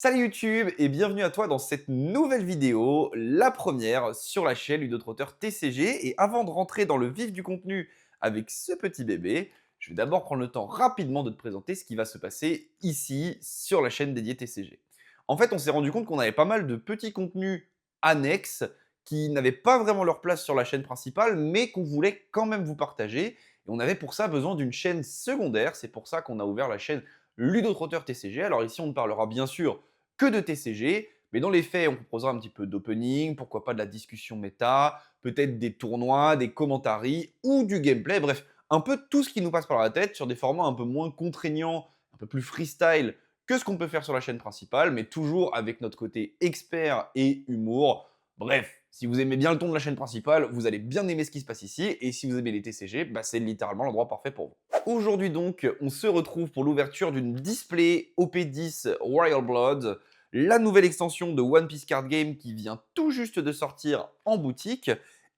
Salut YouTube et bienvenue à toi dans cette nouvelle vidéo, la première sur la chaîne Ludotrotter TCG. Et avant de rentrer dans le vif du contenu avec ce petit bébé, je vais d'abord prendre le temps rapidement de te présenter ce qui va se passer ici sur la chaîne dédiée TCG. En fait, on s'est rendu compte qu'on avait pas mal de petits contenus annexes qui n'avaient pas vraiment leur place sur la chaîne principale, mais qu'on voulait quand même vous partager. Et on avait pour ça besoin d'une chaîne secondaire. C'est pour ça qu'on a ouvert la chaîne Ludotrotter TCG. Alors ici, on ne parlera bien sûr que de TCG, mais dans les faits, on proposera un petit peu d'opening, pourquoi pas de la discussion méta, peut-être des tournois, des commentaries ou du gameplay, bref, un peu tout ce qui nous passe par la tête sur des formats un peu moins contraignants, un peu plus freestyle que ce qu'on peut faire sur la chaîne principale, mais toujours avec notre côté expert et humour. Bref, si vous aimez bien le ton de la chaîne principale, vous allez bien aimer ce qui se passe ici, et si vous aimez les TCG, bah c'est littéralement l'endroit parfait pour vous. Aujourd'hui donc, on se retrouve pour l'ouverture d'une display OP10 Royal Blood, la nouvelle extension de One Piece Card Game qui vient tout juste de sortir en boutique.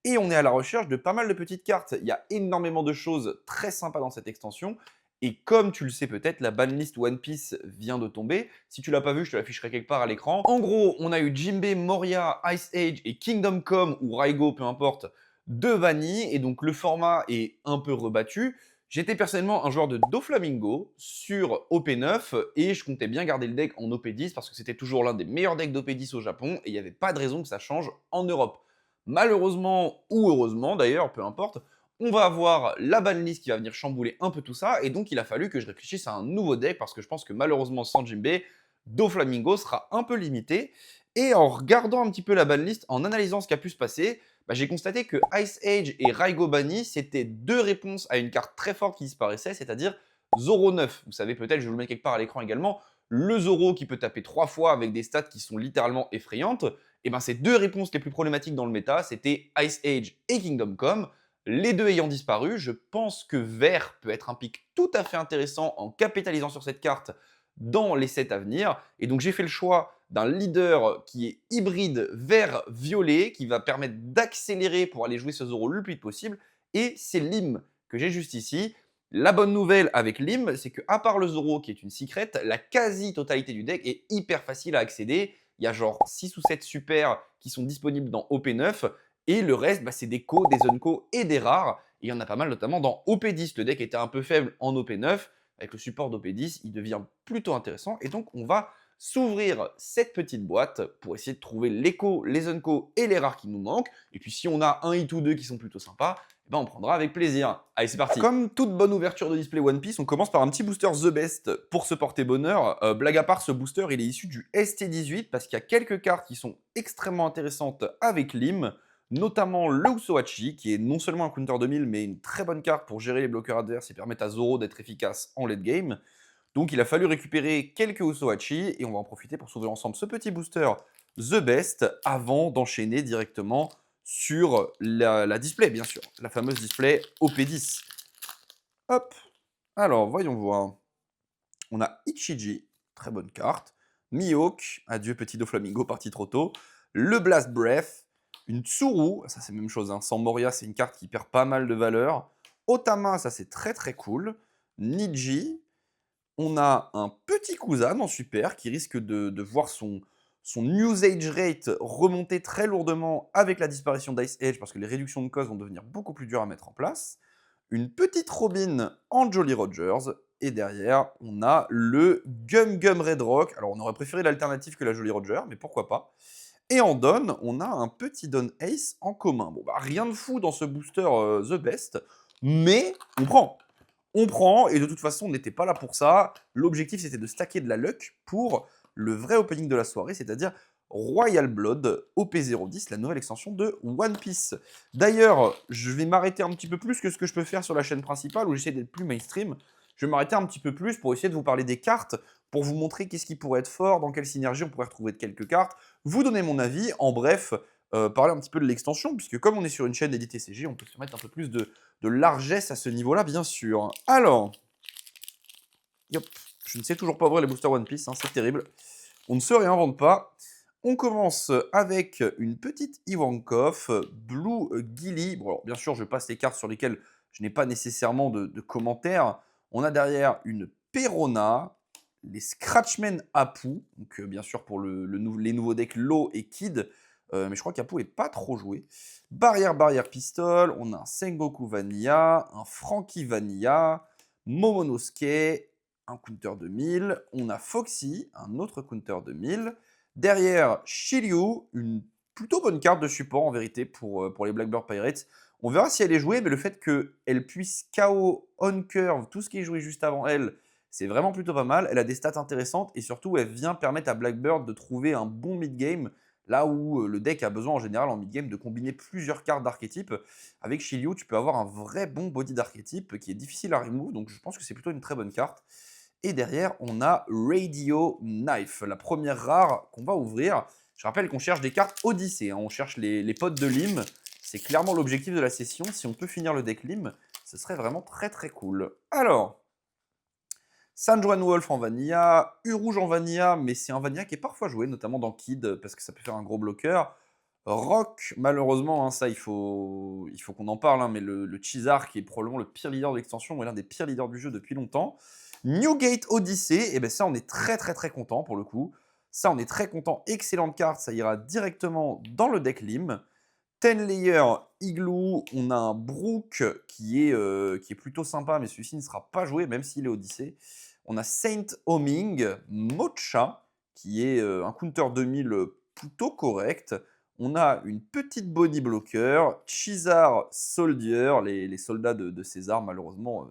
Et on est à la recherche de pas mal de petites cartes. Il y a énormément de choses très sympas dans cette extension. Et comme tu le sais peut-être, la banlist One Piece vient de tomber. Si tu l'as pas vu, je te l'afficherai quelque part à l'écran. En gros, on a eu Jinbe, Moria, Ice Age et Kingdom Come, ou Raigo, peu importe, de bannis. Et donc le format est un peu rebattu. J'étais personnellement un joueur de Doflamingo sur OP9 et je comptais bien garder le deck en OP10 parce que c'était toujours l'un des meilleurs decks d'OP10 au Japon et il n'y avait pas de raison que ça change en Europe. Malheureusement ou heureusement d'ailleurs, peu importe, on va avoir la banlist qui va venir chambouler un peu tout ça et donc il a fallu que je réfléchisse à un nouveau deck parce que je pense que malheureusement sans Jinbe, Doflamingo sera un peu limité. Et en regardant un petit peu la banlist, en analysant ce qui a pu se passer, bah, j'ai constaté que Ice Age et Raigo Bani, c'était deux réponses à une carte très forte qui disparaissait, c'est-à-dire Zoro 9. Vous savez peut-être, je vous le mets quelque part à l'écran également, le Zoro qui peut taper 3 fois avec des stats qui sont littéralement effrayantes. Et ben ces deux réponses les plus problématiques dans le méta, c'était Ice Age et Kingdom Come. Les deux ayant disparu, je pense que Vert peut être un pick tout à fait intéressant en capitalisant sur cette carte dans les sets à venir. Et donc j'ai fait le choix d'un leader qui est hybride vert-violet, qui va permettre d'accélérer pour aller jouer ce Zoro le plus vite possible. Et c'est Lim que j'ai juste ici. La bonne nouvelle avec Lim, c'est que à part le Zoro qui est une secret, la quasi-totalité du deck est hyper facile à accéder. Il y a genre 6 ou 7 super qui sont disponibles dans OP9. Et le reste, bah, c'est des co, des unco et des rares. Et il y en a pas mal, notamment dans OP10. Le deck était un peu faible en OP9. Avec le support d'OP10, il devient plutôt intéressant. Et donc, on va s'ouvrir cette petite boîte pour essayer de trouver l'écho, les unco et les rares qui nous manquent. Et puis si on a un hit ou deux qui sont plutôt sympas, eh ben on prendra avec plaisir. Allez, c'est parti. Comme toute bonne ouverture de display One Piece, on commence par un petit booster The Best pour se porter bonheur. Blague à part, ce booster, il est issu du ST18 parce qu'il y a quelques cartes qui sont extrêmement intéressantes avec Lim, notamment le Usohachi, qui est non seulement un counter 2000, mais une très bonne carte pour gérer les bloqueurs adverses et permettre à Zoro d'être efficace en late game. Donc il a fallu récupérer quelques Usohachi et on va en profiter pour s'ouvrir ensemble ce petit booster The Best avant d'enchaîner directement sur la display, bien sûr, la fameuse display OP10. Hop, alors voyons voir. On a Ichiji, très bonne carte. Mihawk, adieu petit Doflamingo, parti trop tôt. Le Blast Breath, une Tsuru, ça c'est la même chose, hein. Sans Moria, c'est une carte qui perd pas mal de valeur. Otama, ça c'est très très cool. Niji, on a un petit Kuzan en super qui risque de voir son usage rate remonter très lourdement avec la disparition d'Ice Age parce que les réductions de cost vont devenir beaucoup plus dures à mettre en place. Une petite Robin en Jolly Rogers. Et derrière, on a le Gum Gum Red Rock. Alors, on aurait préféré l'alternative que la Jolly Roger, mais pourquoi pas. Et en Don, on a un petit Don Ace en commun. Bon, bah, rien de fou dans ce booster The Best, mais on prend. On prend, et de toute façon, on n'était pas là pour ça. L'objectif, c'était de stacker de la luck pour le vrai opening de la soirée, c'est-à-dire Royal Blood OP010, la nouvelle extension de One Piece. D'ailleurs, je vais m'arrêter un petit peu plus que ce que je peux faire sur la chaîne principale, où j'essaie d'être plus mainstream. Je vais m'arrêter un petit peu plus pour essayer de vous parler des cartes, pour vous montrer qu'est-ce qui pourrait être fort, dans quelle synergie on pourrait retrouver de quelques cartes, vous donner mon avis, en bref, parler un petit peu de l'extension, puisque comme on est sur une chaîne d'édité CG, on peut se mettre un peu plus de largesse à ce niveau-là, bien sûr. Alors, yop, je ne sais toujours pas ouvrir les boosters One Piece, hein, c'est terrible. On ne se réinvente pas. On commence avec une petite Ivankov, Blue Gilly. Bon, alors, bien sûr, je passe les cartes sur lesquelles je n'ai pas nécessairement de commentaires. On a derrière une Perona, les Scratchmen Apu, donc bien sûr pour les nouveaux decks Low et Kid, mais je crois qu'Apu n'est pas trop joué. Barrière Pistol, on a un Sengoku Vanilla, un Frankie Vanilla, Momonosuke, un Counter 2000, on a Foxy, un autre Counter 2000. Derrière, Shiryu, une plutôt bonne carte de support en vérité pour les Blackbird Pirates. On verra si elle est jouée, mais le fait qu'elle puisse KO on curve tout ce qui est joué juste avant elle, c'est vraiment plutôt pas mal. Elle a des stats intéressantes et surtout, elle vient permettre à Blackbird de trouver un bon mid-game, là où le deck a besoin en général en mid-game de combiner plusieurs cartes d'archétype. Avec Shiryu, tu peux avoir un vrai bon body d'archétype qui est difficile à remove, donc je pense que c'est plutôt une très bonne carte. Et derrière, on a Radio Knife, la première rare qu'on va ouvrir. Je rappelle qu'on cherche des cartes Odyssée, hein. On cherche les potes de Lim. C'est clairement l'objectif de la session. Si on peut finir le deck Lim, ce serait vraiment très très cool. Alors, San Juan Wolf en Vanilla, U-Rouge en Vanilla, mais c'est un Vanilla qui est parfois joué, notamment dans Kid, parce que ça peut faire un gros bloqueur. Rock, malheureusement, hein, ça il faut qu'on en parle, hein, mais le Chizar, qui est probablement le pire leader de l'extension, ou l'un des pires leaders du jeu depuis longtemps. Newgate Odyssey, et ben ça on est très très très content pour le coup. Ça on est très content, excellente carte, ça ira directement dans le deck Lim. 10 Layer Igloo, on a un Brook qui est plutôt sympa, mais celui-ci ne sera pas joué, même s'il est Odyssey. On a Saint Homing, Mocha, qui est un counter 2000 plutôt correct. On a une petite body blocker, Chizar Soldier, les soldats de César, malheureusement,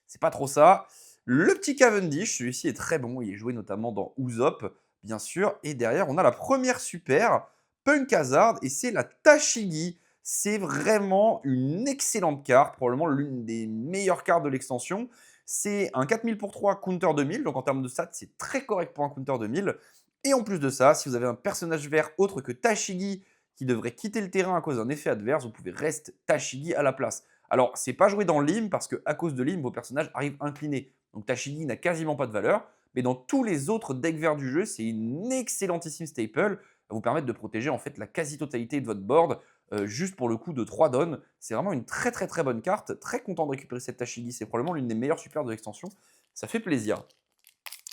c'est pas trop ça. Le petit Cavendish, celui-ci est très bon, il est joué notamment dans Usopp, bien sûr. Et derrière, on a la première super, Punk Hazard, et c'est la Tashigi. C'est vraiment une excellente carte, probablement l'une des meilleures cartes de l'extension. C'est un 4000 pour 3 counter 2000, donc en termes de stats, c'est très correct pour un counter 2000. Et en plus de ça, si vous avez un personnage vert autre que Tashigi qui devrait quitter le terrain à cause d'un effet adverse, vous pouvez rester Tashigi à la place. Alors, c'est pas joué dans Lim parce qu'à cause de Lim, vos personnages arrivent inclinés. Donc Tashigi n'a quasiment pas de valeur. Mais dans tous les autres decks verts du jeu, c'est une excellentissime staple. Elle va vous permettre de protéger en fait la quasi-totalité de votre board juste pour le coup de 3 dons. C'est vraiment une très très très bonne carte. Très content de récupérer cette Tashigi. C'est probablement l'une des meilleures super de l'extension. Ça fait plaisir.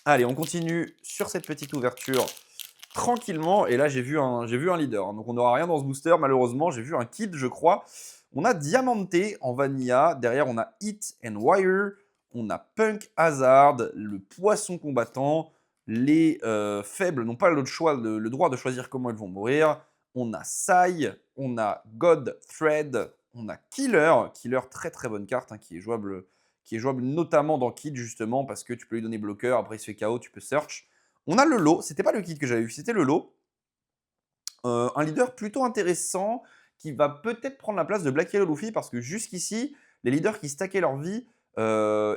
Allez, on continue sur cette petite ouverture tranquillement. Et là, j'ai vu un leader, hein. Donc, on n'aura rien dans ce booster, malheureusement. J'ai vu un kid, je crois. On a Diamante en Vanilla. Derrière, on a Hit and Wire. On a Punk Hazard, le poisson combattant. Les faibles n'ont pas le droit de choisir comment ils vont mourir. On a Sai. On a God Thread. On a Killer. Killer, très très bonne carte, hein, qui est jouable notamment dans Kid, justement, parce que tu peux lui donner bloqueur. Après, il se fait KO, tu peux search. On a le lot, c'était pas le kit que j'avais vu, c'était le lot. Un leader plutôt intéressant qui va peut-être prendre la place de Black Yellow Luffy parce que jusqu'ici, les leaders qui stackaient leur vie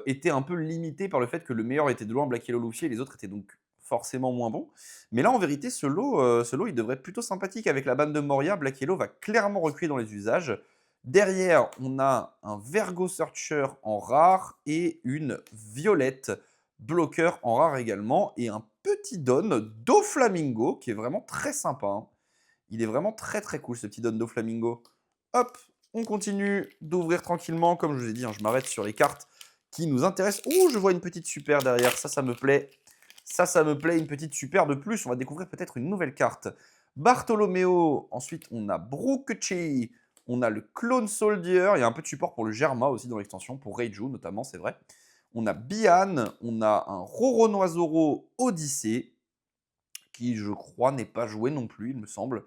étaient un peu limités par le fait que le meilleur était de loin Black Yellow Luffy et les autres étaient donc forcément moins bons. Mais là, en vérité, ce lot il devrait être plutôt sympathique avec la bande de Moria. Black Yellow va clairement reculer dans les usages. Derrière, on a un Vergo Searcher en rare et une Violette bloqueur en rare également, et un petit don Doflamingo qui est vraiment très sympa, hein. Il est vraiment très très cool ce petit don Doflamingo. Hop, on continue d'ouvrir tranquillement. Comme je vous ai dit, hein, je m'arrête sur les cartes qui nous intéressent. Ouh, je vois une petite super derrière, ça me plaît. Ça me plaît, une petite super de plus. On va découvrir peut-être une nouvelle carte. Bartolomeo, ensuite on a Brookchi, on a le Clone Soldier, il y a un peu de support pour le Germa aussi dans l'extension, pour Reiju notamment, c'est vrai. On a Bian, on a un Roronoizoro Odyssey, qui je crois n'est pas joué non plus, il me semble.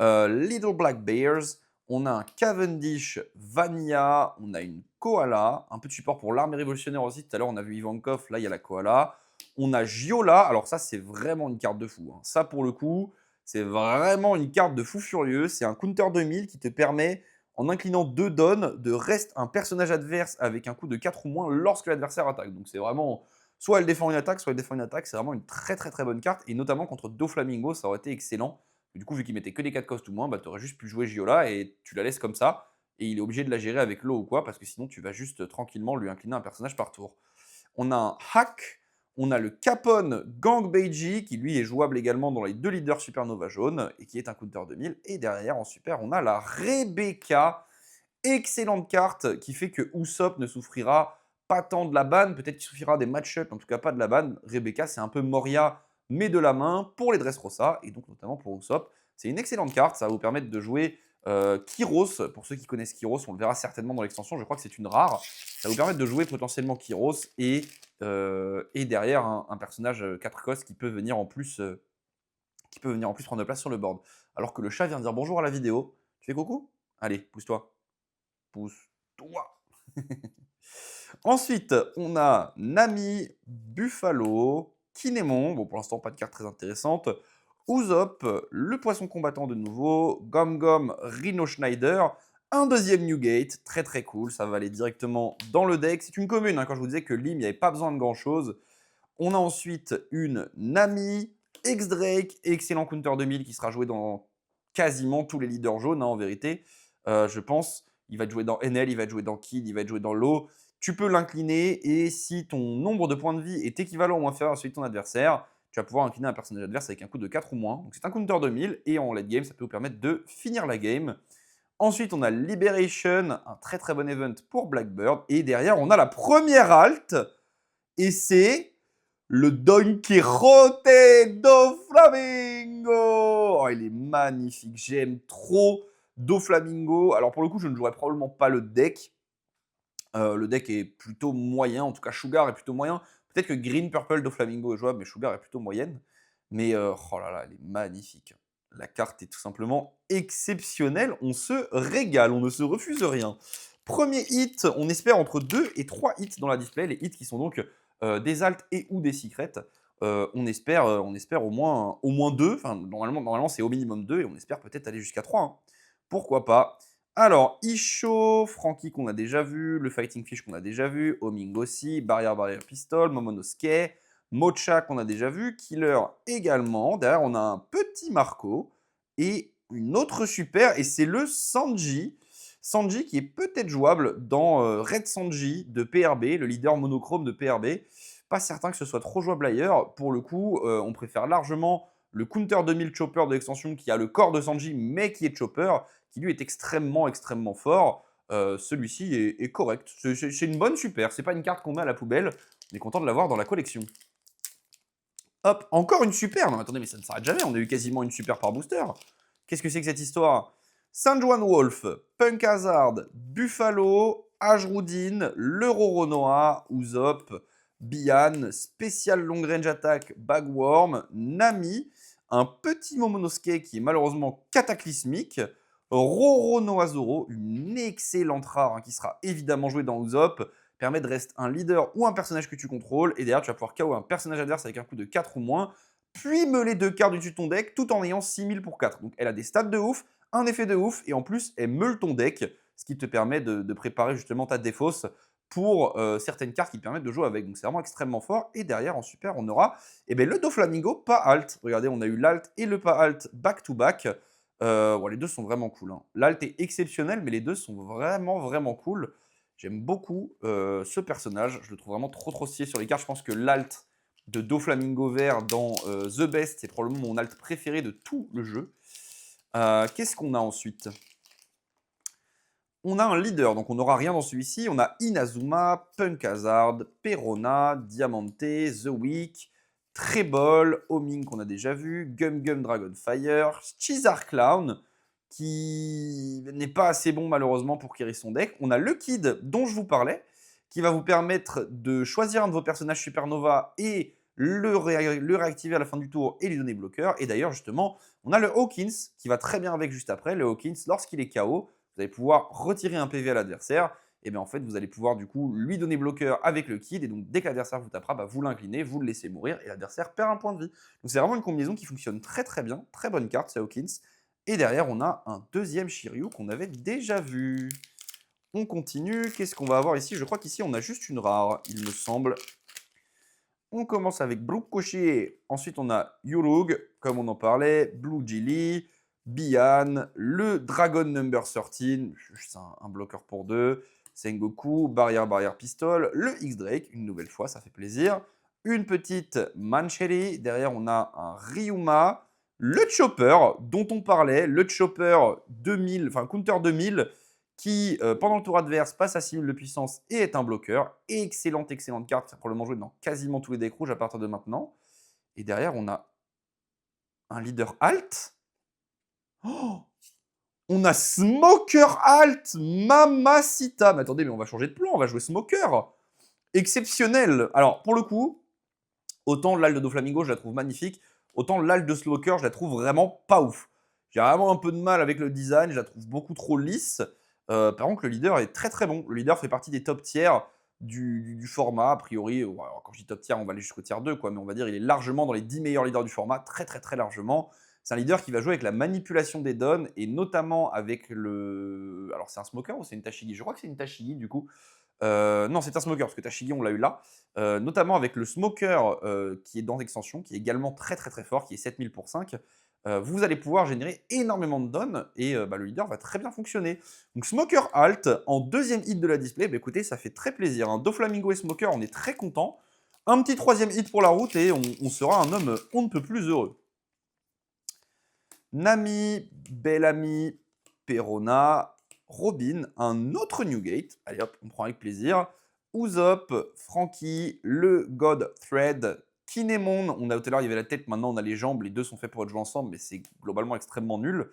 Little Black Bears, on a un Cavendish Vanilla, on a une Koala, un peu de support pour l'armée révolutionnaire aussi. Tout à l'heure, on a vu Ivankov, là, il y a la Koala. On a Giola, alors ça, c'est vraiment une carte de fou, hein. Ça, pour le coup, c'est vraiment une carte de fou furieux. C'est un counter 2000 qui te permet, en inclinant 2 dons, de reste un personnage adverse avec un coup de 4 ou moins lorsque l'adversaire attaque. Donc c'est vraiment, soit elle défend une attaque, soit elle défend une attaque. C'est vraiment une très très très bonne carte. Et notamment contre Doflamingo, ça aurait été excellent. Du coup, vu qu'il mettait que des 4 cost ou moins, bah, tu aurais juste pu jouer Giola et tu la laisses comme ça. Et il est obligé de la gérer avec l'eau ou quoi, parce que sinon tu vas juste tranquillement lui incliner un personnage par tour. On a un Hack. On a le Capone Gang Beiji qui lui est jouable également dans les 2 leaders Supernova jaune et qui est un counter 2000. Et derrière en super, on a la Rebecca, excellente carte qui fait que Usopp ne souffrira pas tant de la ban, peut-être qu'il suffira des match-up, en tout cas pas de la ban. Rebecca, c'est un peu Moria, mais de la main pour les Dressrosa, et donc notamment pour Usopp. C'est une excellente carte, ça va vous permettre de jouer Kyros. Pour ceux qui connaissent Kyros, on le verra certainement dans l'extension, je crois que c'est une rare. Ça va vous permettre de jouer potentiellement Kyros, et derrière un personnage 4 cos qui peut venir en plus prendre de place sur le board. Alors que le chat vient dire bonjour à la vidéo. Tu fais coucou? Allez, pousse-toi. Pousse-toi. Ensuite, on a Nami, Buffalo, Kinemon, bon pour l'instant pas de carte très intéressante, Usopp, le poisson combattant de nouveau, Gom Gom, Rhino Schneider, un deuxième Newgate, très très cool, ça va aller directement dans le deck. C'est une commune, hein, quand je vous disais que Lim, il n'y avait pas besoin de grand chose. On a ensuite une Nami, X-Drake, excellent Counter 2000 qui sera joué dans quasiment tous les leaders jaunes, hein, en vérité. Je pense, il va être joué dans NL, il va être joué dans Kid, il va être joué dans Low. Tu peux l'incliner et si ton nombre de points de vie est équivalent ou inférieur à celui de ton adversaire, tu vas pouvoir incliner un personnage adverse avec un coût de 4 ou moins. Donc c'est un Counter 2000 et en late game, ça peut vous permettre de finir la game. Ensuite, on a Liberation, un très très bon event pour Blackbird. Et derrière, on a la première alt et c'est le Don Quixote do Flamingo. Oh, il est magnifique. J'aime trop do Flamingo. Alors pour le coup, je ne jouerai probablement pas le deck. Le deck est plutôt moyen. En tout cas, Sugar est plutôt moyen. Peut-être que Green Purple do Flamingo est jouable, mais Sugar est plutôt moyenne. Mais oh là là, elle est magnifique. La carte est tout simplement exceptionnelle. On se régale, on ne se refuse rien. Premier hit, on espère entre 2 et 3 hits dans la display. Les hits qui sont donc des alts et ou des secrets. On espère au moins 2. Enfin, normalement c'est au minimum 2 et on espère peut-être aller jusqu'à 3. Hein. Pourquoi pas. Alors, Isho, Frankie qu'on a déjà vu, le Fighting Fish qu'on a déjà vu, Homing aussi, Barrière Pistol, Momonosuke, Mocha qu'on a déjà vu, Killer également. Derrière, on a un petit Marco et une autre super, et c'est le Sanji. Sanji qui est peut-être jouable dans Red Sanji de PRB, le leader monochrome de PRB. Pas certain que ce soit trop jouable ailleurs. Pour le coup, on préfère largement le Counter 2000 Chopper de l'extension qui a le corps de Sanji mais qui est Chopper, qui lui est extrêmement fort. Celui-ci est correct. C'est une bonne super. C'est pas une carte qu'on met à la poubelle. On est content de l'avoir dans la collection. Hop, encore une super. Non, attendez, mais ça ne s'arrête jamais. On a eu quasiment une super par booster. Qu'est-ce que c'est que cette histoire? Saint Juan Wolf, Punk Hazard, Buffalo, Ajrudin, le Roronoa, Usopp, Bian, Spécial Long Range Attack, Bagworm, Nami, un petit Momonosuke qui est malheureusement cataclysmique, Roronoa Zoro, une excellente rare hein, qui sera évidemment jouée dans Usopp, permet de rester un leader ou un personnage que tu contrôles, et derrière tu vas pouvoir KO un personnage adverse avec un coût de 4 ou moins, puis meuler 2 cartes du dessus de ton deck tout en ayant 6000 pour 4. Donc elle a des stats de ouf, un effet de ouf, et en plus elle meule ton deck, ce qui te permet de préparer justement ta défausse pour certaines cartes qui te permettent de jouer avec. Donc c'est vraiment extrêmement fort. Et derrière, en super, on aura le Doflamingo pas alt. Regardez, on a eu l'alt et le pas alt back-to-back. Bon, les deux sont vraiment cool. Hein. L'alt est exceptionnel, mais les deux sont vraiment cool. J'aime beaucoup ce personnage. Je le trouve vraiment trop stylé sur les cartes. Je pense que l'alt de Doflamingo vert dans The Best, c'est probablement mon alt préféré de tout le jeu. Qu'est-ce qu'on a ensuite? On a un leader, donc on n'aura rien dans celui-ci. On a Inazuma, Punk Hazard, Perona, Diamante, The Week, Trebol, Homing qu'on a déjà vu, Gum Gum Dragonfire, Chizar Clown, qui n'est pas assez bon malheureusement pour carry son deck. On a le Kid dont je vous parlais, qui va vous permettre de choisir un de vos personnages Supernova et le réactiver à la fin du tour et lui donner bloqueur. Et d'ailleurs, justement, on a le Hawkins qui va très bien avec juste après. Le Hawkins, lorsqu'il est KO, vous allez pouvoir retirer un PV à l'adversaire. Et bien en fait, vous allez pouvoir du coup lui donner bloqueur avec le Kid. Et donc, dès que l'adversaire vous tapera, vous l'inclinez, vous le laissez mourir et l'adversaire perd un point de vie. Donc, c'est vraiment une combinaison qui fonctionne très bien. Très bonne carte, c'est Hawkins. Et derrière, on a un deuxième Shiryu qu'on avait déjà vu. On continue. Qu'est-ce qu'on va avoir ici? Je crois qu'ici, on a juste une rare, il me semble. On commence avec Blue Koshi. Ensuite, on a Yurug, comme on en parlait, Blue Jilly, Bian, le Dragon Number 13, juste un bloqueur pour 2, Sengoku, Barrière Pistol, le X-Drake, une nouvelle fois, ça fait plaisir. Une petite Mancheri, derrière on a un Ryuma, le Chopper dont on parlait, le Chopper 2000, enfin Counter 2000, qui, pendant le tour adverse, passe à 6000 de puissance et est un bloqueur. Excellente, excellente carte, qui va probablement jouer dans quasiment tous les decks rouges à partir de maintenant. Et derrière, on a un leader alt. Oh, on a Smoker alt, Mamacita. Mais attendez, mais on va changer de plan, on va jouer Smoker. Exceptionnel. Alors, pour le coup, autant l'alt de Doflamingo, je la trouve magnifique, autant l'alt de Smoker, je la trouve vraiment pas ouf. J'ai vraiment un peu de mal avec le design, je la trouve beaucoup trop lisse. Par contre, le leader est très très bon. Le leader fait partie des top tiers du format. A priori, quand je dis top tier, on va aller jusqu'au tier 2, quoi, mais on va dire il est largement dans les 10 meilleurs leaders du format, très très très largement. C'est un leader qui va jouer avec la manipulation des dons et notamment avec le. Alors, c'est un smoker ou c'est une Tashigi? Je crois que c'est une Tashigi du coup. Non, c'est un smoker parce que Tashigi, on l'a eu là. Notamment avec le smoker qui est dans l'extension, qui est également très très très fort, qui est 7000 pour 5. Vous allez pouvoir générer énormément de dons et le leader va très bien fonctionner. Donc Smoker Alt en deuxième hit de la display, bah, écoutez, ça fait très plaisir. Hein. Doflamingo et Smoker, on est très contents. Un petit troisième hit pour la route et on sera un homme on ne peut plus heureux. Nami, Bellamy, Perona, Robin, un autre Newgate. Allez hop, on prend avec plaisir. Usopp, Frankie, le God Thread, Kinemon. On a tout à l'heure, il y avait la tête, maintenant on a les jambes. Les deux sont faits pour être joués ensemble, mais c'est globalement extrêmement nul.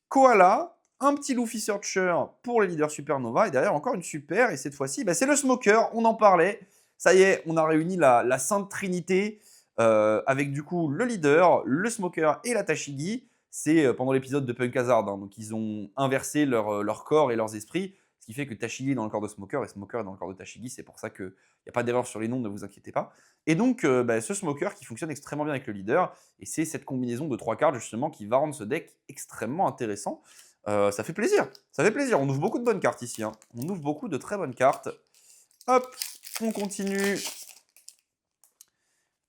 Koala, un petit Luffy Searcher pour les leaders Supernova. Et derrière, encore une super. Et cette fois-ci, bah, c'est le Smoker. On en parlait. Ça y est, on a réuni la Sainte Trinité avec du coup le leader, le Smoker et la Tashigi. C'est pendant l'épisode de Punk Hazard. Hein. Donc, ils ont inversé leur corps et leurs esprits. Ce qui fait que Tashigi est dans le corps de Smoker et Smoker est dans le corps de Tashigi. C'est pour ça qu'il n'y a pas d'erreur sur les noms, ne vous inquiétez pas. Et donc, ce Smoker qui fonctionne extrêmement bien avec le leader. Et c'est cette combinaison de 3 cartes, justement, qui va rendre ce deck extrêmement intéressant. Ça fait plaisir. Ça fait plaisir. On ouvre beaucoup de bonnes cartes ici. Hein. On ouvre beaucoup de très bonnes cartes. Hop, on continue.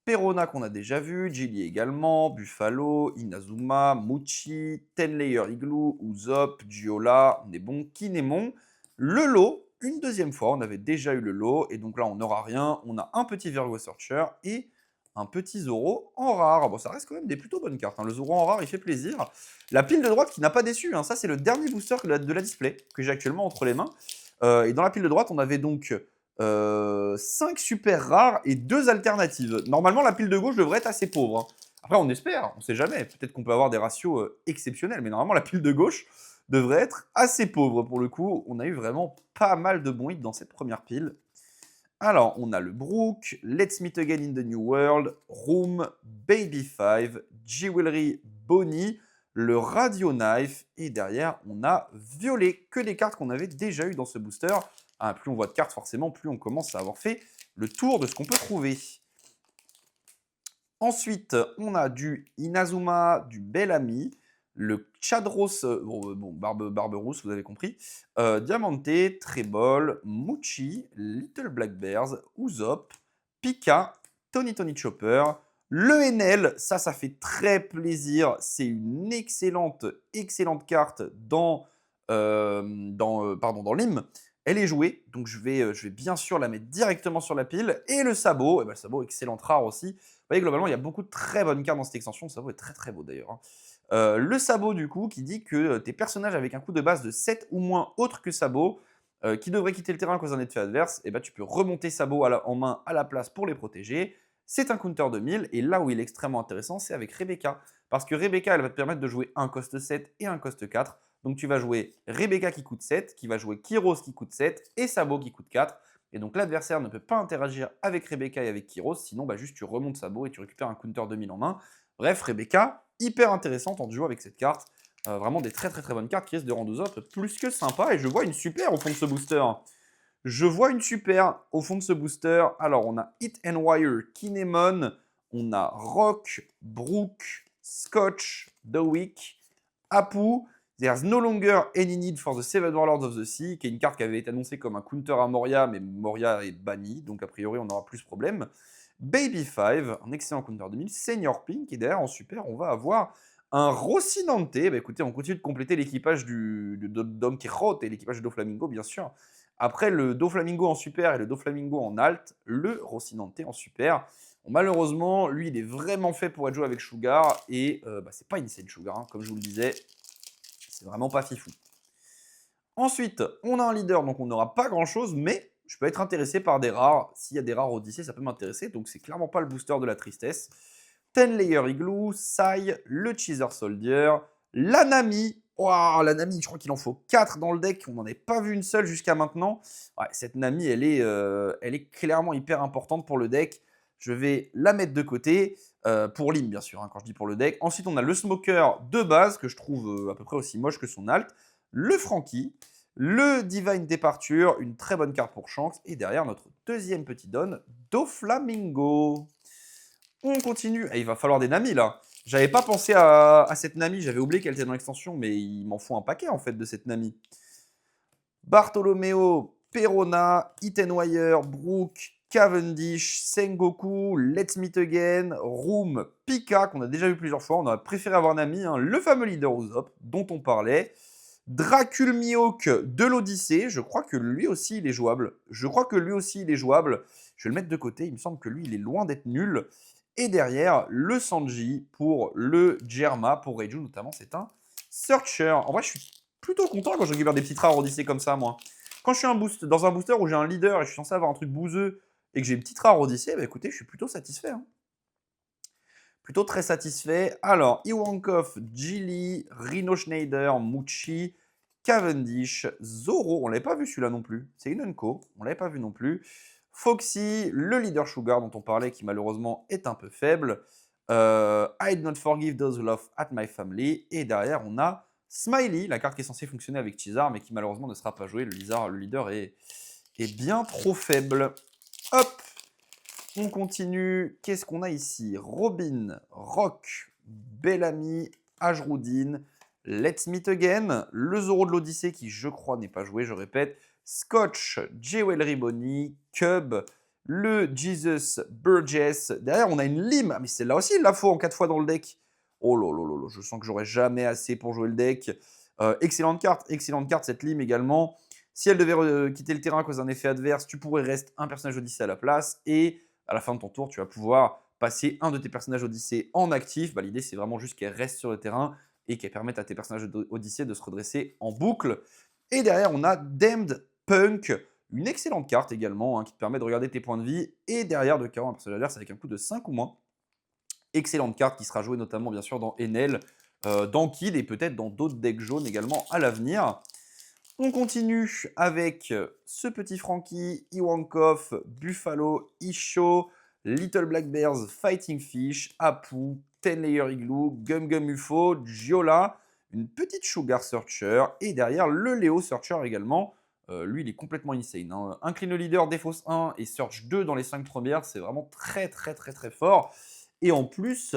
Perona qu'on a déjà vu, Jilly également, Buffalo, Inazuma, Muchi, Tenlayer Igloo, Usopp, Giola, on est bon, Kinemon. Le lot, une deuxième fois, on avait déjà eu le lot, et donc là on n'aura rien. On a un petit Virgo Searcher et un petit Zoro en rare. Bon, ça reste quand même des plutôt bonnes cartes. Hein. Le Zoro en rare, il fait plaisir. La pile de droite qui n'a pas déçu, hein. Ça c'est le dernier booster de la display que j'ai actuellement entre les mains. Et dans la pile de droite, on avait donc 5 super rares et 2 alternatives. Normalement, la pile de gauche devrait être assez pauvre. Hein. Après, on espère, on sait jamais. Peut-être qu'on peut avoir des ratios exceptionnels, mais normalement, la pile de gauche devrait être assez pauvre pour le coup. On a eu vraiment pas mal de bons hits dans cette première pile. Alors, on a le Brook, Let's Meet Again in the New World, Room, Baby 5, Jewelry, Bonnie, le Radio Knife, et derrière, on a Violet, que des cartes qu'on avait déjà eues dans ce booster. Ah, plus on voit de cartes, forcément, plus on commence à avoir fait le tour de ce qu'on peut trouver. Ensuite, on a du Inazuma, du Bellamy, le Chadros, Barberousse, vous avez compris, Diamante, Trebol, Muchi, Little Black Bears, Usopp, Pika, Tony Chopper, le NL, ça fait très plaisir, c'est une excellente carte dans l'hymne. Elle est jouée, donc je vais bien sûr la mettre directement sur la pile. Et le sabot, le sabot excellente rare aussi. Vous voyez, globalement, il y a beaucoup de très bonnes cartes dans cette extension. Le sabot est très très beau d'ailleurs. Hein. Le sabot, du coup, qui dit que tes personnages avec un coût de base de 7 ou moins autre que sabot, qui devraient quitter le terrain à cause d'un effet adverse, tu peux remonter sabot en main à la place pour les protéger. C'est un counter de 1000, et là où il est extrêmement intéressant, c'est avec Rebecca. Parce que Rebecca, elle va te permettre de jouer un cost 7 et un cost 4. Donc tu vas jouer Rebecca qui coûte 7, qui va jouer Kyros qui coûte 7, et Sabot qui coûte 4. Et donc l'adversaire ne peut pas interagir avec Rebecca et avec Kyros, sinon juste tu remontes Sabot et tu récupères un counter 2000 en main. Bref, Rebecca, hyper intéressante en duo avec cette carte. Vraiment des très très très bonnes cartes qui risquent de rendre Usopp plus que sympa. Et je vois une super au fond de ce booster. Je vois une super au fond de ce booster. Alors on a Hit and Wire, Kinemon, on a Rock, Brook, Scotch, The Week, Apu. There's no longer any need for the Seven Warlords of the Sea, qui est une carte qui avait été annoncée comme un counter à Moria, mais Moria est banni, donc a priori on aura plus de problème. Baby 5, un excellent counter 2000. Senior Pink, et derrière en super, on va avoir un Rocinante. Écoutez, on continue de compléter l'équipage de Don Quixote et l'équipage de Doflamingo, bien sûr. Après le Doflamingo en super et le Doflamingo en alt, le Rocinante en super. Bon, malheureusement, lui, il est vraiment fait pour être joué avec Sugar, et c'est pas Insane Sugar, hein, comme je vous le disais. C'est vraiment pas fifou. Ensuite, on a un leader, donc on n'aura pas grand-chose, mais je peux être intéressé par des rares. S'il y a des rares Odyssey, ça peut m'intéresser, donc c'est clairement pas le booster de la tristesse. 10 Layer Igloo, Sai, le Cheezer Soldier, l'Anami. Waouh, l'Anami, je crois qu'il en faut 4 dans le deck. On n'en a pas vu une seule jusqu'à maintenant. Ouais, cette Nami, elle est clairement hyper importante pour le deck. Je vais la mettre de côté, pour Lim, bien sûr, hein, quand je dis pour le deck. Ensuite, on a le Smoker de base, que je trouve à peu près aussi moche que son alt. Le Frankie, le Divine Departure, une très bonne carte pour Shanks. Et derrière, notre deuxième petit don, Doflamingo. On continue. Et il va falloir des Nami là. J'avais pas pensé à cette Nami, j'avais oublié qu'elle était dans l'extension, mais il m'en faut un paquet en fait de cette Nami. Bartolomeo, Perona, Wire, Brook, Cavendish, Sengoku, Let's Meet Again, Room, Pika, qu'on a déjà vu plusieurs fois. On a préféré avoir Nami, hein, le fameux leader Usopp, dont on parlait. Dracul Mihawk de l'Odyssée, je crois que lui aussi il est jouable. Je vais le mettre de côté, il me semble que lui il est loin d'être nul. Et derrière, le Sanji pour le Germa, pour Reiju notamment, c'est un Searcher. En vrai, je suis plutôt content quand je récupère des petites rares Odyssée comme ça, moi. Quand je suis dans un booster où j'ai un leader et je suis censé avoir un truc bouseux et que j'ai une petite rare Odyssée, bah écoutez, je suis plutôt satisfait. Hein. Plutôt très satisfait. Alors, Iwankov, Gilly, Rhino Schneider, Muchi, Cavendish, Zoro, on ne l'avait pas vu celui-là non plus. C'est une Unco, on ne l'avait pas vu non plus. Foxy, le leader Sugar dont on parlait qui malheureusement est un peu faible. I do not forgive those who laugh at my family. Et derrière, on a Smiley, la carte qui est censée fonctionner avec Chizar, mais qui malheureusement ne sera pas jouée. Le leader est bien trop faible. Hop, on continue. Qu'est-ce qu'on a ici? Robin, Rock, Bellamy, Ajrudin, Let's Meet Again, le Zoro de l'Odyssée qui, je crois, n'est pas joué, je répète. Scotch, Jewelry Bonnie, Cub, le Jesus Burgess. Derrière, on a une Lim. Ah, mais celle-là aussi, il la faut en 4 fois dans le deck. Oh là là là là, je sens que j'aurai jamais assez pour jouer le deck. Excellente carte, cette Lim également. Si elle devait quitter le terrain à cause d'un effet adverse, tu pourrais rester un personnage Odyssée à la place. Et à la fin de ton tour, tu vas pouvoir passer un de tes personnages Odyssée en actif. Bah, l'idée, c'est vraiment juste qu'elle reste sur le terrain et qu'elle permette à tes personnages Odyssée de se redresser en boucle. Et derrière, on a Damned Punk, une excellente carte également, hein, qui te permet de regarder tes points de vie. Et derrière, de KO un personnage adverse avec un coût de 5 ou moins. Excellente carte qui sera jouée notamment, bien sûr, dans Enel, dans Kid et peut-être dans d'autres decks jaunes également à l'avenir. On continue avec ce petit Frankie, Iwankov, Buffalo, Isho, Little Black Bears, Fighting Fish, Apu, Ten Layer Igloo, Gum Gum UFO, Giola, une petite Sugar Searcher et derrière le Léo Searcher également. Lui, il est complètement insane. Hein. Incline leader, défausse 1 et Search 2 dans les 5 premières, c'est vraiment très très très très fort. Et en plus,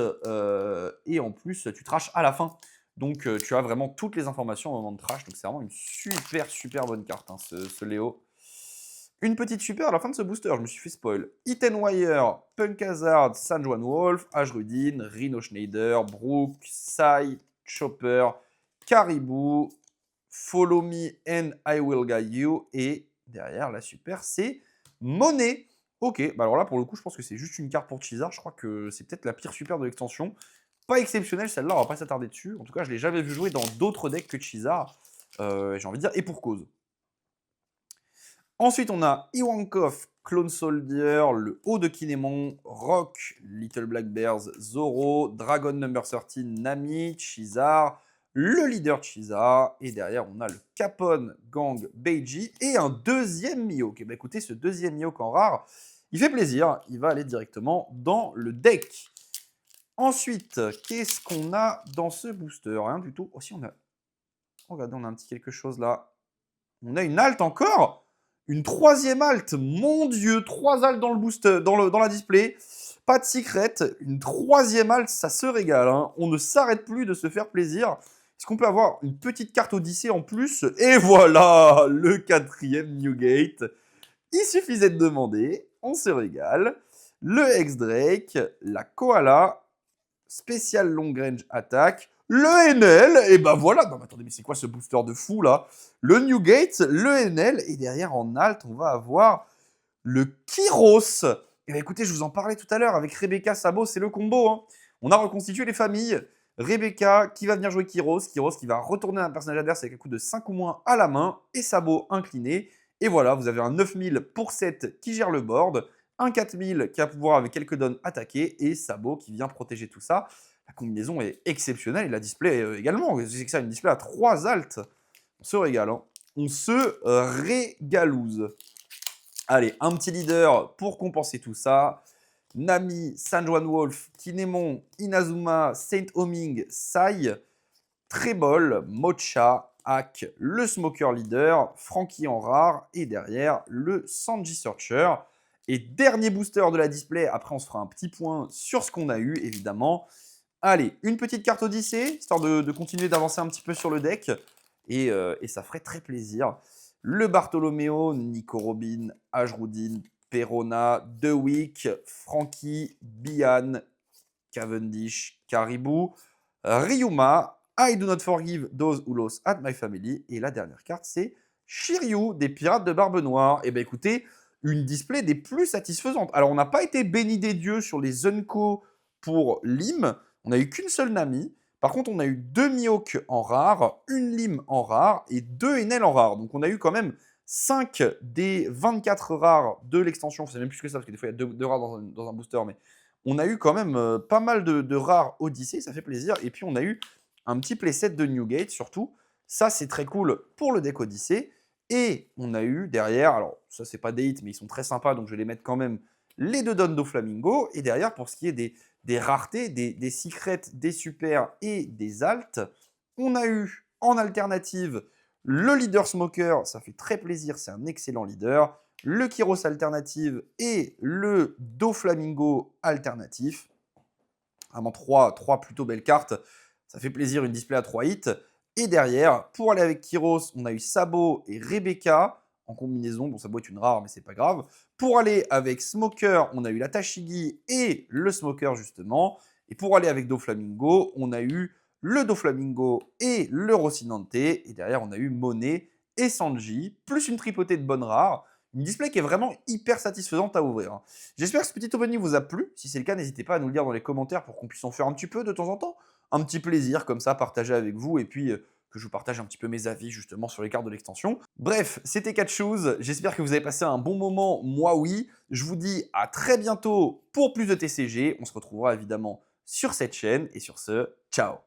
tu trashes à la fin. Donc, tu as vraiment toutes les informations au moment de trash. Donc, c'est vraiment une super, super bonne carte, hein, ce Léo. Une petite super à la fin de ce booster, je me suis fait spoil. Wire, Punk Hazard, San Juan Wolf, Ajrudin, Rhino Schneider, Brook, Sai, Chopper, Caribou, Follow Me and I Will Guide You. Et derrière, la super, c'est Monnaie. Ok, bah alors là, pour le coup, je pense que c'est juste une carte pour Chizar. Je crois que c'est peut-être la pire super de l'extension. Pas exceptionnelle, celle-là, on va pas s'attarder dessus. En tout cas, je ne l'ai jamais vu jouer dans d'autres decks que Chizar. J'ai envie de dire, et pour cause. Ensuite, on a Iwankov, Clone Soldier, le haut de Kinemon, Rock, Little Black Bears, Zoro, Dragon Number 13, Nami, Chizar, le leader Chizar, et derrière, on a le Capone Gang Beiji et un deuxième Mihawk. Et bah écoutez, ce deuxième Mihawk en rare, il fait plaisir, il va aller directement dans le deck. Ensuite, qu'est-ce qu'on a dans ce booster? Rien du tout. Aussi, on a... Regardez, on a un petit quelque chose là. On a une halte encore? Une troisième halte? Mon Dieu, 3 haltes dans le booster, dans la display. Pas de secret. Une troisième halte, ça se régale. Hein. On ne s'arrête plus de se faire plaisir. Est-ce qu'on peut avoir une petite carte Odyssée en plus? Et voilà, le 4e Newgate. Il suffisait de demander. On se régale. Le X-Drake, la Koala, spécial long range attaque, le NL, et ben voilà, non mais attendez, mais c'est quoi ce booster de fou là? Le Newgate, le NL, et derrière en alt, on va avoir le Kyros. Et ben écoutez, je vous en parlais tout à l'heure avec Rebecca Sabo, c'est le combo. Hein. On a reconstitué les familles. Rebecca qui va venir jouer Kyros. Kyros qui va retourner un personnage adverse avec un coup de 5 ou moins à la main et sabot incliné. Et voilà, vous avez un 9000 pour 7 qui gère le board, un 4000 qui va pouvoir avec quelques dons attaquer et sabot qui vient protéger tout ça. La combinaison est exceptionnelle et la display également. C'est que ça, une display à 3 altes. On se régale, hein. On se régalouse. Allez, un petit leader pour compenser tout ça. Nami, Sanjuan Wolf, Kinemon, Inazuma, Saint Homing, Sai, Trebol, Mocha, Hack, le Smoker Leader, Frankie en rare et derrière le Sanji Searcher. Et dernier booster de la display, après on se fera un petit point sur ce qu'on a eu évidemment. Allez, une petite carte Odyssée, histoire de continuer d'avancer un petit peu sur le deck. Et ça ferait très plaisir. Le Bartholoméo, Nico Robin, Ajrudin, Perona, DeWick, Frankie, Bian, Cavendish, Caribou, Ryuma, I do not forgive those who lost at my family. Et la dernière carte, c'est Shiryu, des Pirates de Barbe Noire. Et bien écoutez, une display des plus satisfaisantes. Alors on n'a pas été béni des dieux sur les Zunko pour Lim. On n'a eu qu'une seule Nami. Par contre, on a eu 2 Mihawk en rare, une Lim en rare et 2 Enel en rare. Donc on a eu quand même 5 des 24 rares de l'extension. C'est même plus que ça, parce que des fois il y a 2 rares dans un booster. Mais on a eu quand même pas mal de rares Odyssey, ça fait plaisir. Et puis on a eu un petit playset de Newgate surtout. Ça, c'est très cool pour le deck Odyssey. Et on a eu derrière, alors ça, c'est pas des hits, mais ils sont très sympas, donc je vais les mettre quand même, les 2 Dondo Flamingo. Et derrière, pour ce qui est des raretés, des secrets, des super et des alts, on a eu en alternative le leader Smoker, ça fait très plaisir, c'est un excellent leader. Le Kyros alternative et le Doflamingo alternatif. Vraiment trois plutôt belles cartes. Ça fait plaisir, une display à 3 hits. Et derrière, pour aller avec Kyros, on a eu Sabot et Rebecca en combinaison. Bon, Sabot est une rare, mais c'est pas grave. Pour aller avec Smoker, on a eu la Tashigi et le Smoker, justement. Et pour aller avec Doflamingo, on a eu le Doflamingo et le Rocinante. Et derrière, on a eu Monet et Sanji, plus une tripotée de bonnes rares. Une display qui est vraiment hyper satisfaisante à ouvrir, hein. J'espère que ce petit opening vous a plu. Si c'est le cas, n'hésitez pas à nous le dire dans les commentaires pour qu'on puisse en faire un petit peu de temps en temps. Un petit plaisir comme ça, partager avec vous et puis que je vous partage un petit peu mes avis justement sur les cartes de l'extension. Bref, c'était Catchous. J'espère que vous avez passé un bon moment. Moi, oui. Je vous dis à très bientôt pour plus de TCG. On se retrouvera évidemment sur cette chaîne. Et sur ce, ciao!